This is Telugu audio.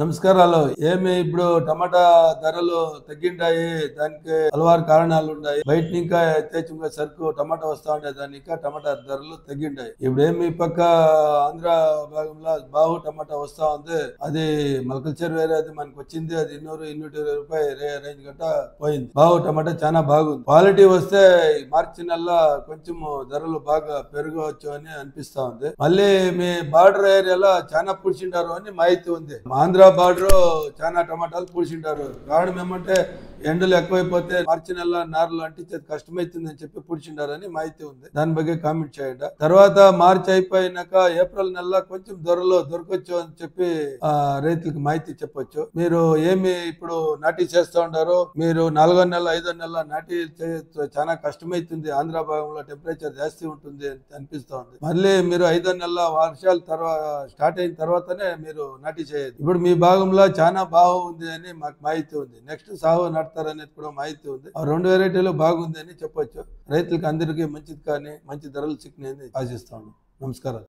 నమస్కారాలు. ఇప్పుడు టమాటా ధరలు తగ్గింటాయి. దానికి హలవారు కారణాలు ఉన్నాయి. బయట ఇంకా యథేచ్ఛంగా సరుకు టమాటా వస్తా ఉండే దాన్ని ఇంకా టమాటా ధరలు తగ్గింటాయి. ఈ పక్క ఆంధ్ర భాగంలో బాహు టమాటా వస్తా ఉంది. అది మల్కల్చర్ వేరే అది మనకు వచ్చింది. అది 200-220 రూపాయలు రేంజ్ గట్ట పోయింది. బాహు టమాటా చాలా బాగుంది. క్వాలిటీ వస్తే మార్చి నెలలో కొంచెం ధరలు బాగా పెరగవచ్చు అని అనిపిస్తా ఉంది. మళ్ళీ మీ బార్డర్ ఏరియాలో చాలా పుడిచిండారు అని మాహితి ఉంది. ఆంధ్ర బార్డర్ చాలా టమాటాలు పూడ్చింటారు. కారణం ఏమంటే ఎండలు ఎక్కువైపోతే మార్చి నెల నార్లు అంటించేది కష్టమైతుంది అని చెప్పి పూడ్చింటారని మాహితి ఉంది. దాని ಬಗ್ಗೆ కామెంట్ చేయండి. తర్వాత మార్చి అయిపోయినాక ఏప్రిల్ నెల కొంచెం ధరలో దొరకచ్చు అని చెప్పి రైతులకు మాహితి చెప్పొచ్చు. మీరు ఇప్పుడు నాటీ చేస్తూ ఉంటారు. మీరు 4వ నెల 5వ నెల నాటీ చాలా కష్టమైతుంది. ఆంధ్ర భాగంలో టెంపరేచర్ జాస్తి ఉంటుంది అనిపిస్తా ఉంది. మళ్ళీ మీరు 5వ నెల వర్షాలు స్టార్ట్ అయిన తర్వాతనే మీరు నాటీ చేయదు. ఇప్పుడు మీ భాగంలో చాలా బాగుంది అని మాకు మాహితి ఉంది. నెక్స్ట్ సాగు నడతారనేది కూడా మాహితి ఉంది. ఆ 2 వెరైటీలు బాగుంది అని చెప్పొచ్చు. రైతులకు అందరికీ మంచిది కానీ మంచి ధరలు చిక్కినాయని ఆశిస్తాను. నమస్కారం.